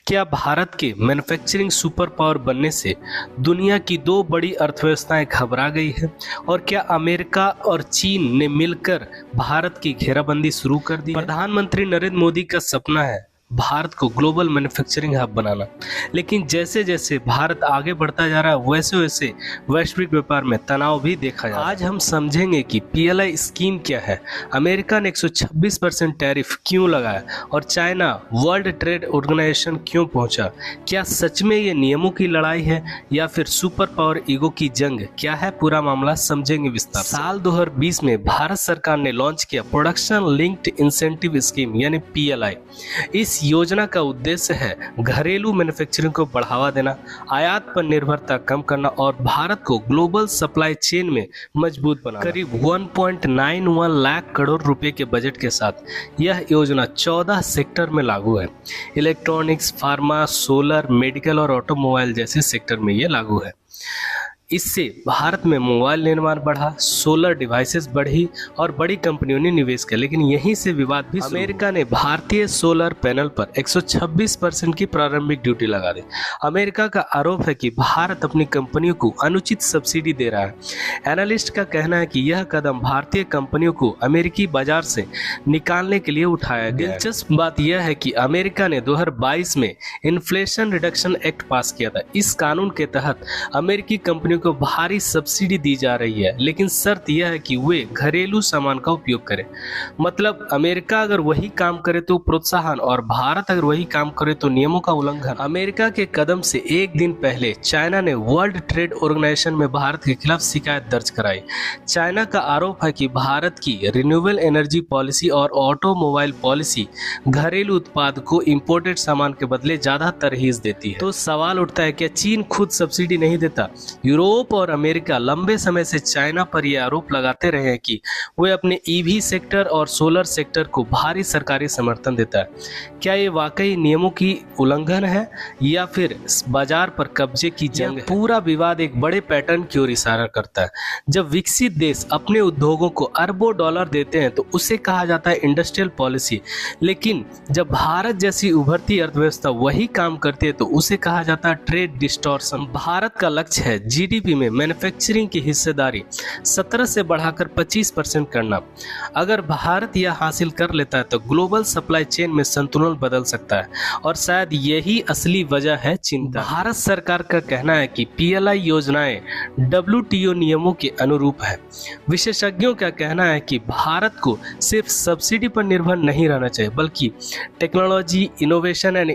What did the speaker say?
क्या भारत के manufacturing super power बनने से दुनिया की दो बड़ी अर्थव्यवस्थाएं घबरा गई है? और क्या अमेरिका और चीन ने मिलकर भारत की घेराबंदी शुरू कर दी है? प्रधानमंत्री नरेंद्र मोदी का सपना है भारत को ग्लोबल मैन्युफैक्चरिंग हब बनाना, लेकिन जैसे जैसे भारत आगे बढ़ता जा रहा है वैसे वैसे वैश्विक व्यापार में तनाव भी देखा जा रहा है। आज हम समझेंगे कि पीएलआई स्कीम क्या है, अमेरिका ने 126% टैरिफ क्यों लगाया और चाइना वर्ल्ड ट्रेड ऑर्गेनाइजेशन क्यों पहुंचा। क्या सच में ये नियमों की लड़ाई है या फिर सुपर पावर ईगो की जंग? क्या है पूरा मामला, समझेंगे विस्तार। साल 2020 में भारत सरकार ने लॉन्च किया प्रोडक्शन लिंक्ड इंसेंटिव स्कीम यानी पीएलआई। इस योजना का उद्देश्य है घरेलू मैन्युफैक्चरिंग को बढ़ावा देना, आयात पर निर्भरता कम करना और भारत को ग्लोबल सप्लाई चेन में मजबूत बनाना। करीब 1.91 लाख करोड़ रुपए के बजट के साथ यह योजना 14 सेक्टर में लागू है। इलेक्ट्रॉनिक्स, फार्मा, सोलर, मेडिकल और ऑटोमोबाइल जैसे सेक्टर में यह लागू है। इससे भारत में मोबाइल निर्माण बढ़ा, सोलर डिवाइसेस बढ़ी और बड़ी कंपनियों ने निवेश किया। लेकिन यहीं से विवाद भी अमेरिका ने भारतीय सोलर पैनल पर 126% की प्रारंभिक ड्यूटी लगा दी। अमेरिका का आरोप है कि भारत अपनी कंपनियों को अनुचित सब्सिडी दे रहा है। एनालिस्ट का कहना है कि यह कदम भारतीय कंपनियों को अमेरिकी बाजार से निकालने के लिए उठाया गया। दिलचस्प बात यह है कि अमेरिका ने 2022 में इन्फ्लेशन रिडक्शन एक्ट पास किया था। इस कानून के तहत अमेरिकी कंपनियों को भारी सब्सिडी दी जा रही है, लेकिन शर्त यह है कि वे घरेलू सामान का उपयोग करें। मतलब अमेरिका अगर वही काम करे तो प्रोत्साहन और भारत अगर वही काम करे तो नियमों का उल्लंघन। अमेरिका के कदम से एक दिन पहले चाइना ने वर्ल्ड ट्रेड ऑर्गेनाइजेशन में भारत के खिलाफ शिकायत दर्ज कराई। चाइना का आरोप है कि भारत की रिन्यूएबल एनर्जी पॉलिसी और ऑटोमोबाइल पॉलिसी घरेलू उत्पाद को इंपोर्टेड सामान के बदले ज्यादा तरहीज देती है। तो सवाल उठता है, क्या चीन खुद सब्सिडी नहीं देता? यूरोप और अमेरिका लंबे समय से चाइना पर यह आरोप लगाते रहे हैं कि वे अपने ईवी सेक्टर और सोलर सेक्टर को भारी सरकारी समर्थन देता है। क्या ये वाकई नियमों की उल्लंघन है या फिर बाजार पर कब्जे की जंग? पूरा विवाद एक बड़े पैटर्न की ओर इशारा करता है। जब विकसित देश अपने उद्योगों को अरबों डॉलर देते हैं तो उसे कहा जाता है इंडस्ट्रियल पॉलिसी, लेकिन जब भारत जैसी उभरती अर्थव्यवस्था वही काम करती है तो उसे कहा जाता है ट्रेड डिस्टॉर्शन। भारत का लक्ष्य है जीडीपी में मैन्युफैक्चरिंग की हिस्सेदारी 17 से बढ़ाकर 25% करना। अगर भारत यह हासिल कर लेता है तो ग्लोबल सप्लाई चेन में संतुलन बदल सकता है और शायद यही असली वजह है चिंता। भारत सरकार का कहना है कि पीएलआई योजनाएं डब्ल्यूटीओ नियमों के अनुरूप है। विशेषज्ञों का कहना है कि भारत को सिर्फ सब्सिडी पर निर्भर नहीं रहना चाहिए, बल्कि टेक्नोलॉजी, इनोवेशन एंड